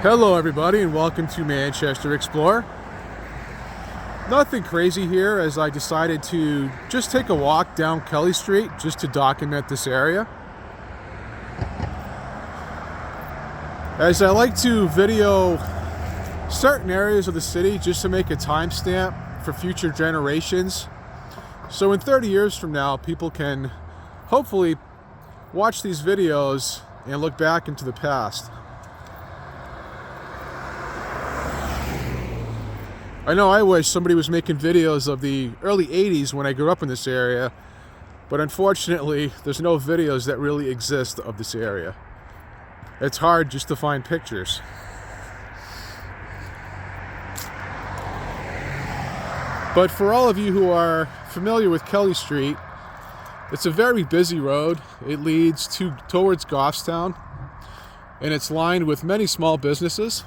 Hello everybody and welcome to Manchester Explorer. Nothing crazy here as I decided to just take a walk down Kelley Street just to document this area. As I like to video certain areas of the city just to make a timestamp for future generations. So in 30 years from now, people can hopefully watch these videos and look back into the past. I know I wish somebody was making videos of the early 80s when I grew up in this area, but unfortunately there's no videos that really exist of this area. It's hard just to find pictures. But for all of you who are familiar with Kelley Street, it's a very busy road. It leads towards Goffstown, and it's lined with many small businesses.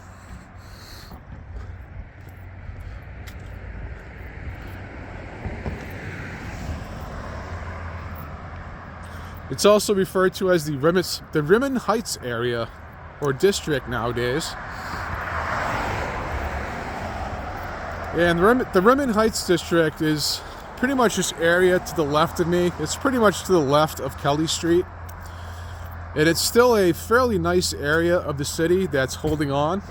It's also referred to as the Rimmon Heights area, or district nowadays. And the Rimmon Heights district is pretty much this area to the left of me. It's pretty much to the left of Kelley Street. And it's still a fairly nice area of the city that's holding on.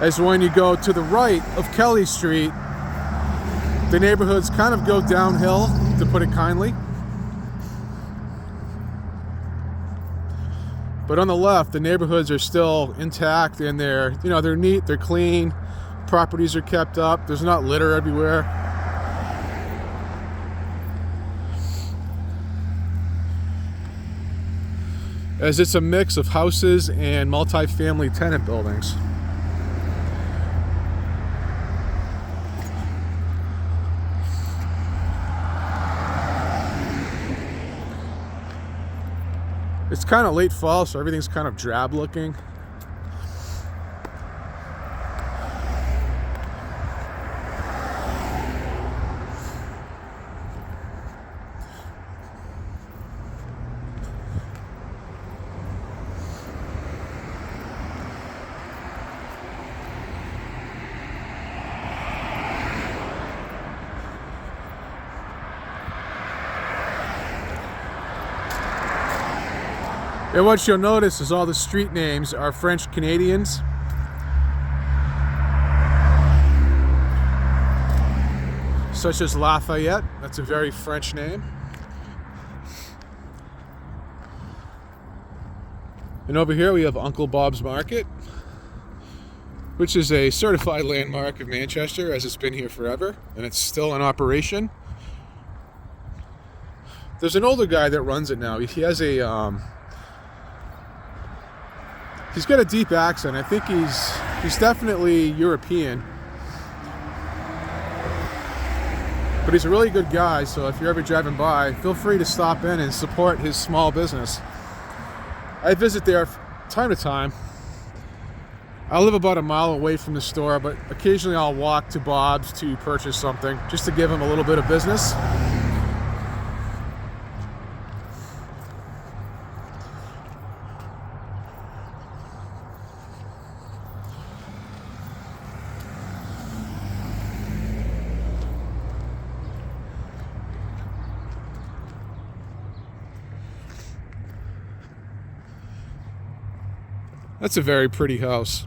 As when you go to the right of Kelley Street, the neighborhoods kind of go downhill, to put it kindly. But on the left, the neighborhoods are still intact and they're neat, they're clean, properties are kept up, there's not litter everywhere. As it's a mix of houses and multi-family tenant buildings. It's kind of late fall, so everything's kind of drab looking. And what you'll notice is all the street names are French Canadians. Such as Lafayette, that's a very French name. And over here we have Uncle Bob's Market, which is a certified landmark of Manchester, as it's been here forever, and it's still in operation. There's an older guy that runs it now. He has he's got a deep accent. I think he's definitely European. But he's a really good guy, so if you're ever driving by, feel free to stop in and support his small business. I visit there time to time. I live about a mile away from the store, but occasionally I'll walk to Bob's to purchase something, just to give him a little bit of business. That's a very pretty house.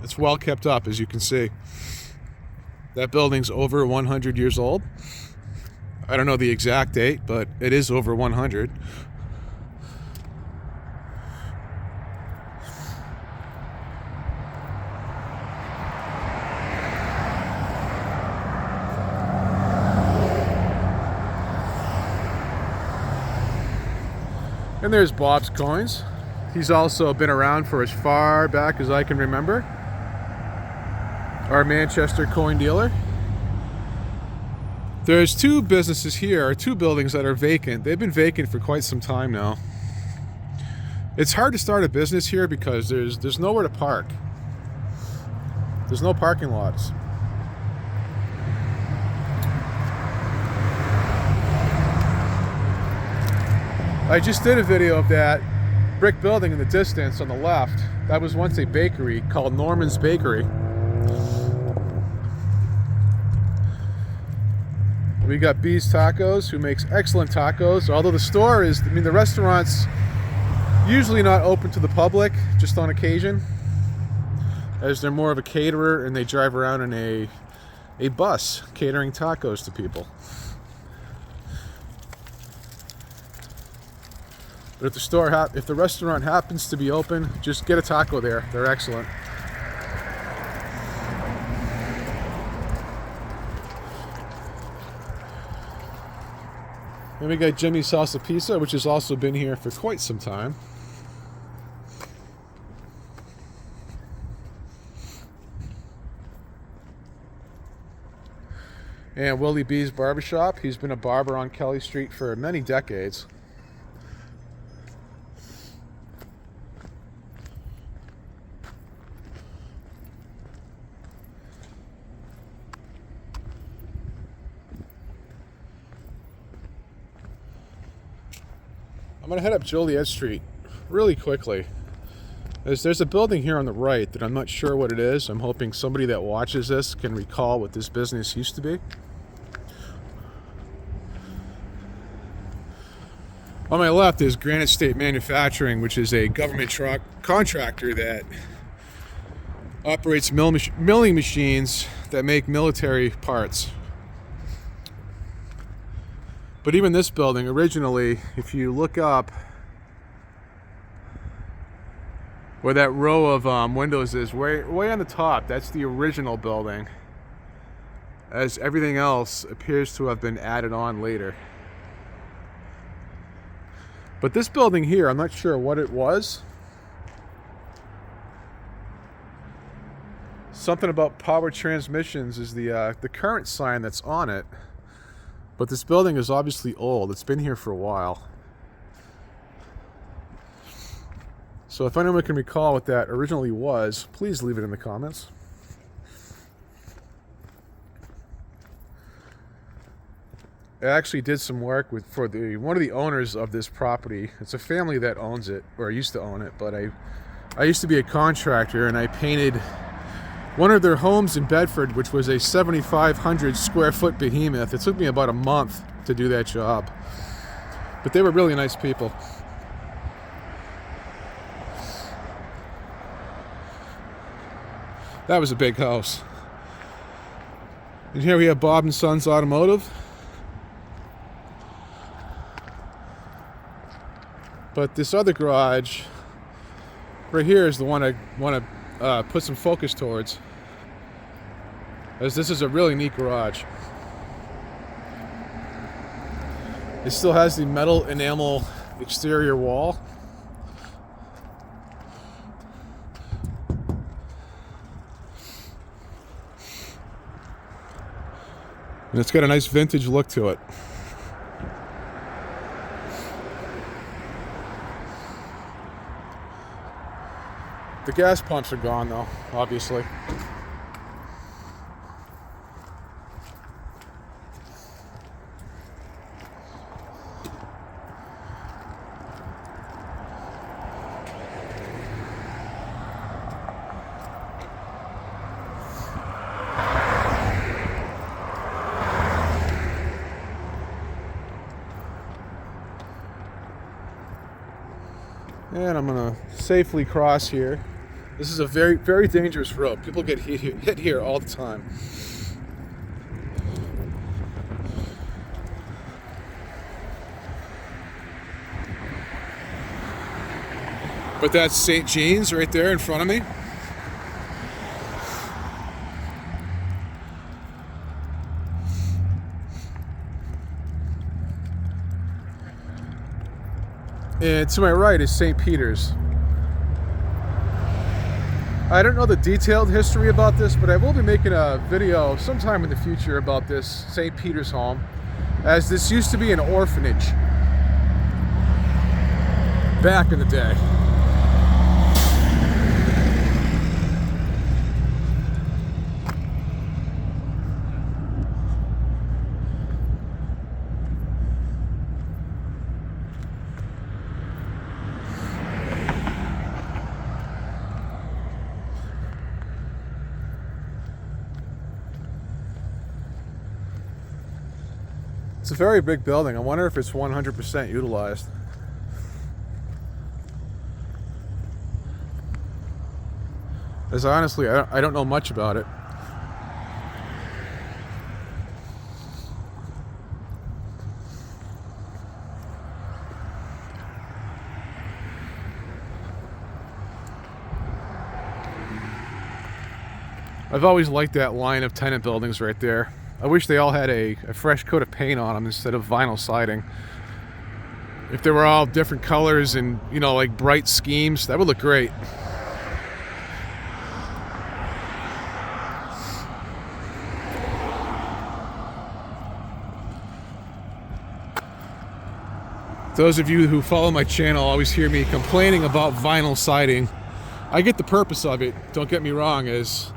It's well kept up, as you can see. That building's over 100 years old. I don't know the exact date, but it is over 100. And there's Bob's Coins. He's also been around for as far back as I can remember. Our Manchester coin dealer. There's two businesses here, or two buildings that are vacant. They've been vacant for quite some time now. It's hard to start a business here because there's nowhere to park. There's no parking lots. I just did a video of that brick building in the distance on the left, that was once a bakery called Norman's Bakery. We got B's Tacos, who makes excellent tacos. Although the store is, I mean, the restaurant's usually not open to the public, just on occasion, as they're more of a caterer and they drive around in a bus catering tacos to people. But if the restaurant happens to be open, just get a taco there. They're excellent. Then we got Jimmy's Salsa Pizza, which has also been here for quite some time. And Willie B's Barbershop. He's been a barber on Kelley Street for many decades. I'm going to head up Joliet Street really quickly. There's a building here on the right that I'm not sure what it is. I'm hoping somebody that watches this can recall what this business used to be. On my left is Granite State Manufacturing, which is a government contractor that operates milling machines that make military parts. But even this building, originally, if you look up where that row of windows is, way on the top, that's the original building, as everything else appears to have been added on later. But this building here, I'm not sure what it was. Something about power transmissions is the current sign that's on it. But this building is obviously old. It's been here for a while. So if anyone can recall what that originally was, please leave it in the comments. I actually did some work for one of the owners of this property. It's a family that owns it, or used to own it, but I used to be a contractor, and I painted one of their homes in Bedford, which was a 7,500 square foot behemoth. It took me about a month to do that job. But they were really nice people. That was a big house. And here we have Bob and Sons Automotive. But this other garage right here is the one I want to put some focus towards, as this is a really neat garage. It still has the metal enamel exterior wall. And it's got a nice vintage look to it. The gas pumps are gone though, obviously. And I'm gonna safely cross here. This is a very, very dangerous road. People get hit here all the time. But that's St. Jean's right there in front of me. And to my right is St. Peter's. I don't know the detailed history about this, but I will be making a video sometime in the future about this St. Peter's home, as this used to be an orphanage back in the day. It's a very big building. I wonder if it's 100% utilized. As honestly, I don't know much about it. I've always liked that line of tenant buildings right there. I wish they all had a fresh coat of paint on them instead of vinyl siding. If they were all different colors and, you know, like bright schemes, that would look great. Those of you who follow my channel always hear me complaining about vinyl siding. I get the purpose of it, don't get me wrong, as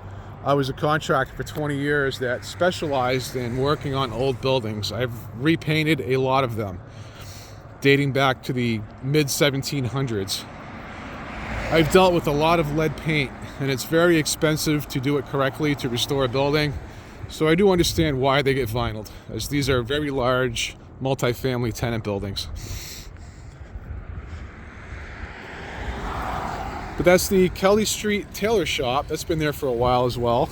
I was a contractor for 20 years that specialized in working on old buildings. I've repainted a lot of them, dating back to the mid-1700s. I've dealt with a lot of lead paint, and it's very expensive to do it correctly to restore a building. So I do understand why they get vinyled, as these are very large, multi-family tenant buildings. But that's the Kelley Street tailor shop. That's been there for a while as well.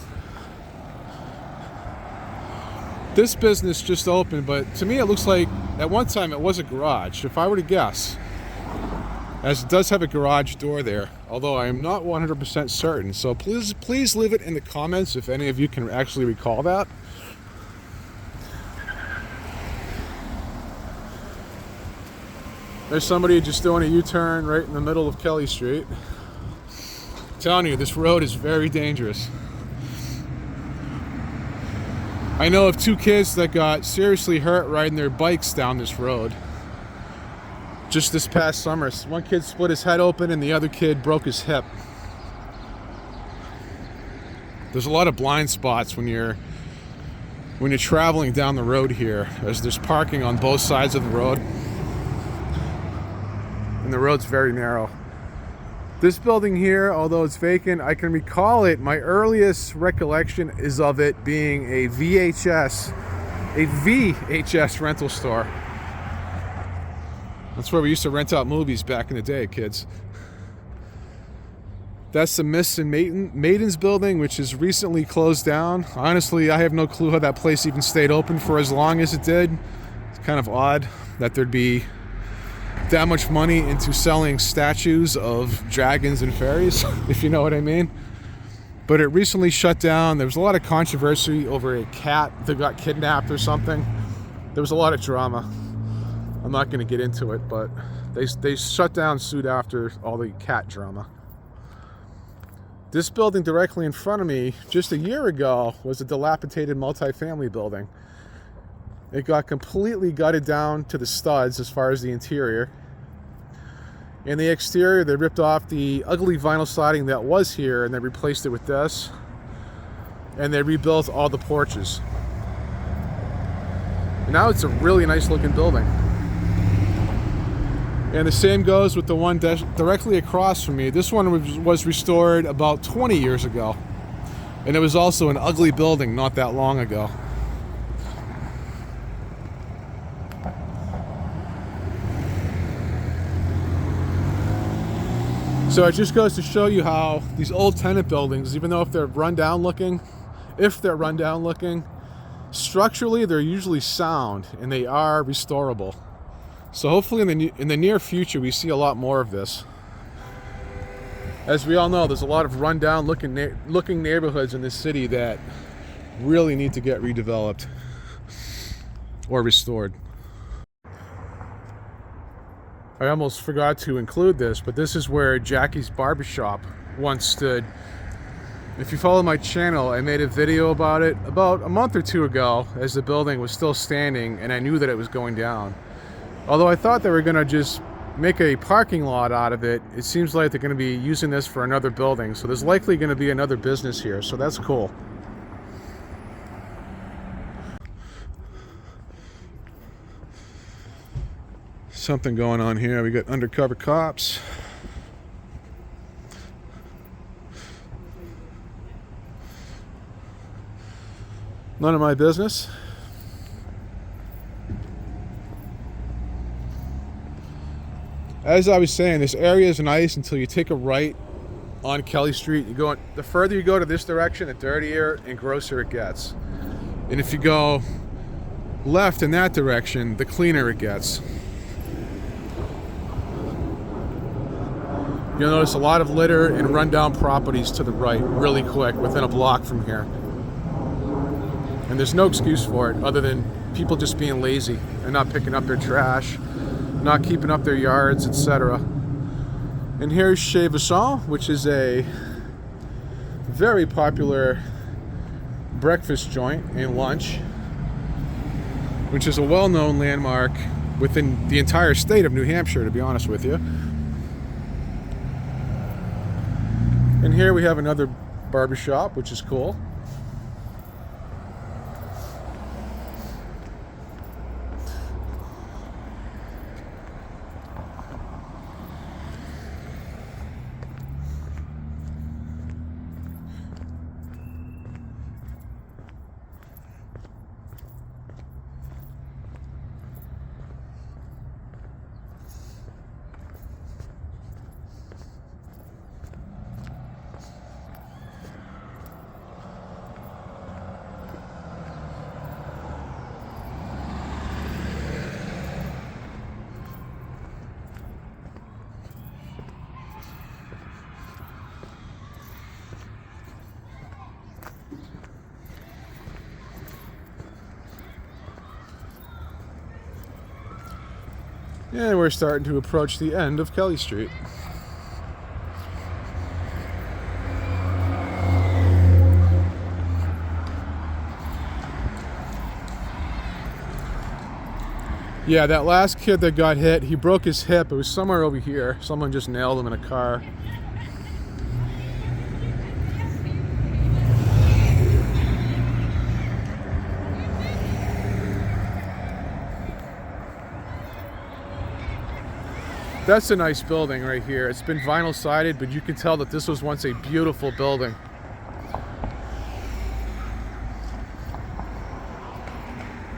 This business just opened, but to me it looks like at one time it was a garage, if I were to guess. As it does have a garage door there, although I am not 100% certain. So please leave it in the comments if any of you can actually recall that. There's somebody just doing a U-turn right in the middle of Kelley Street. I'm telling you, this road is very dangerous. I know of 2 kids that got seriously hurt riding their bikes down this road. Just this past summer, one kid split his head open and the other kid broke his hip. There's a lot of blind spots when you're traveling down the road here, as there's parking on both sides of the road. And the road's very narrow. This building here, although it's vacant, I can recall it. My earliest recollection is of it being a VHS rental store. That's where we used to rent out movies back in the day, kids. That's the Miss and Maidens building, which is recently closed down. Honestly, I have no clue how that place even stayed open for as long as it did. It's kind of odd that there'd be that much money into selling statues of dragons and fairies, if you know what I mean. But it recently shut down. There was a lot of controversy over a cat that got kidnapped or something. There was a lot of drama. I'm not going to get into it, but they shut down soon after all the cat drama. This building directly in front of me just a year ago was a dilapidated multifamily building. It got completely gutted down to the studs as far as the interior. In the exterior, they ripped off the ugly vinyl siding that was here and they replaced it with this. And they rebuilt all the porches. And now it's a really nice looking building. And the same goes with the one directly across from me. This one was restored about 20 years ago. And it was also an ugly building not that long ago. So it just goes to show you how these old tenant buildings, even though if they're run down looking, structurally they're usually sound and they are restorable. So hopefully in the near future we see a lot more of this. As we all know, there's a lot of run down looking neighborhoods in this city that really need to get redeveloped or restored. I almost forgot to include this, but this is where Jackie's Barbershop once stood. If you follow my channel, I made a video about it about a month or 2 ago as the building was still standing and I knew that it was going down. Although I thought they were going to just make a parking lot out of it, it seems like they're going to be using this for another building. So there's likely going to be another business here, so that's cool. Something going on here. We got undercover cops. None of my business. As I was saying, this area is nice until you take a right on Kelley Street. The further you go to this direction, the dirtier and grosser it gets. And if you go left in that direction, the cleaner it gets. You'll notice a lot of litter and rundown properties to the right really quick, within a block from here. And there's no excuse for it other than people just being lazy and not picking up their trash, not keeping up their yards, etc. And here's Chez Vincent, which is a very popular breakfast joint and lunch, which is a well-known landmark within the entire state of New Hampshire, to be honest with you. And here we have another barbershop, which is cool. And we're starting to approach the end of Kelley Street. Yeah, that last kid that got hit, he broke his hip. It was somewhere over here. Someone just nailed him in a car. That's a nice building right here. It's been vinyl sided, but you can tell that this was once a beautiful building.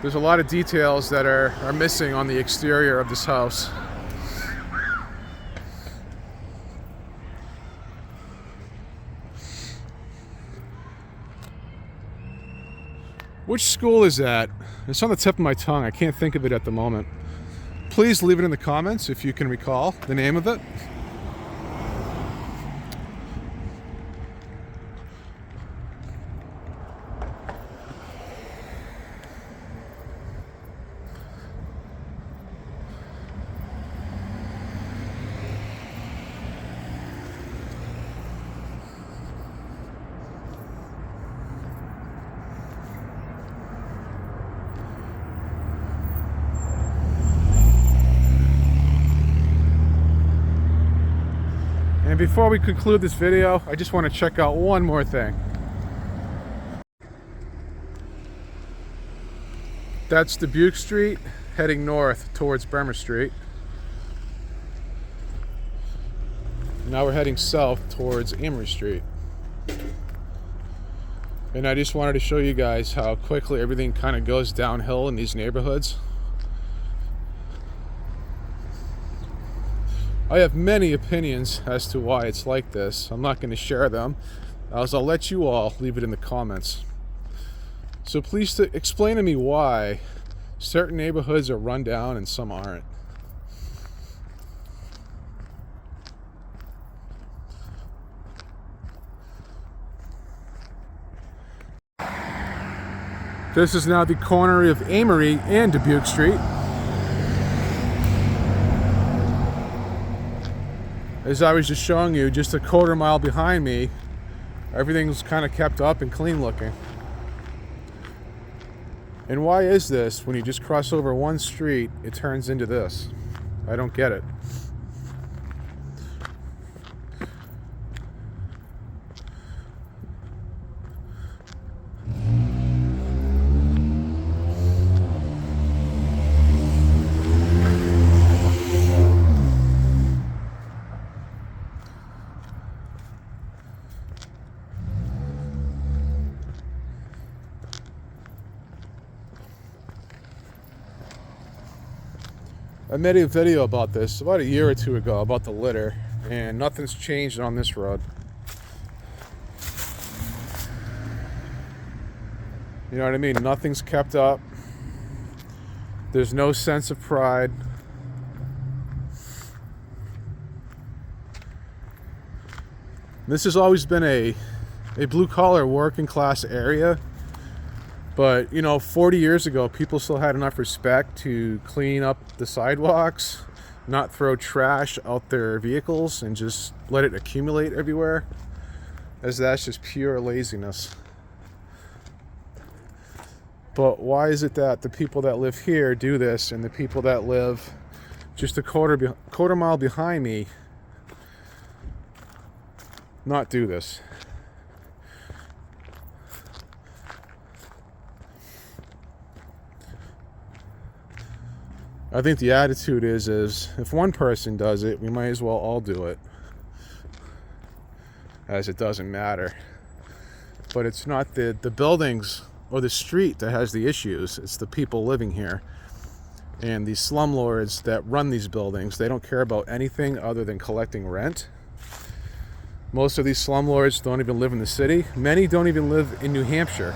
There's a lot of details that are missing on the exterior of this house. Which school is that? It's on the tip of my tongue. I can't think of it at the moment. Please leave it in the comments if you can recall the name of it. And before we conclude this video, I just want to check out one more thing. That's Dobuque Street heading north towards Bremer Street. Now we're heading south towards Amory Street. And I just wanted to show you guys how quickly everything kind of goes downhill in these neighborhoods. I have many opinions as to why it's like this. I'm not going to share them, as I'll let you all leave it in the comments. So please explain to me why certain neighborhoods are run down and some aren't. This is now the corner of Amory and Dobuque Street. As I was just showing you, just a quarter mile behind me, everything's kind of kept up and clean looking. And why is this? When you just cross over one street, it turns into this. I don't get it. I made a video about this about a year or two ago about the litter, and nothing's changed on this road. You know what I mean? Nothing's kept up. There's no sense of pride. This has always been a blue-collar working class area, but you know, 40 years ago people still had enough respect to clean up the sidewalks, not throw trash out their vehicles and just let it accumulate everywhere, as that's just pure laziness. But why is it that the people that live here do this and the people that live just a quarter mile behind me not do this? I think the attitude is if one person does it, we might as well all do it, as it doesn't matter. But it's not the buildings or the street that has the issues, it's the people living here. And these slumlords that run these buildings, they don't care about anything other than collecting rent. Most of these slumlords don't even live in the city. Many don't even live in New Hampshire.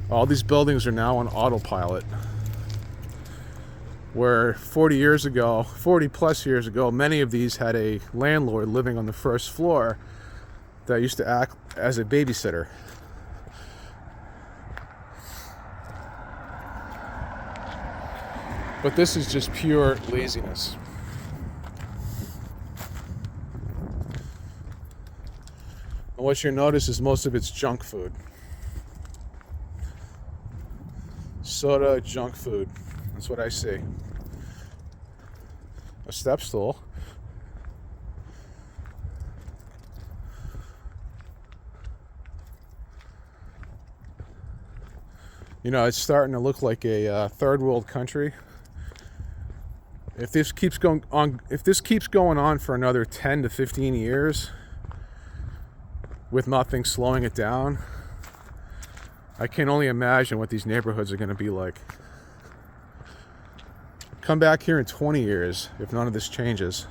All these buildings are now on autopilot. Where 40 plus years ago, many of these had a landlord living on the first floor that used to act as a babysitter. But this is just pure laziness. And what you'll notice is most of it's junk food. Soda, junk food. That's what I see. A step stool. You know, it's starting to look like a third world country. If this keeps going on for another 10 to 15 years with nothing slowing it down, I can only imagine what these neighborhoods are going to be like. Come back here in 20 years if none of this changes.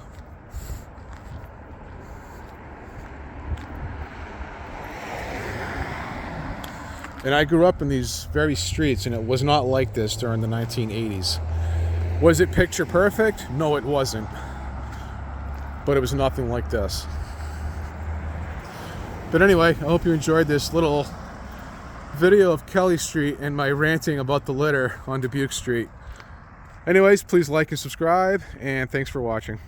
And I grew up in these very streets, and it was not like this during the 1980s. Was it picture perfect? No, it wasn't. But it was nothing like this. But anyway, I hope you enjoyed this little video of Kelley Street and my ranting about the litter on Dobuque Street. Anyways, please like and subscribe, and thanks for watching.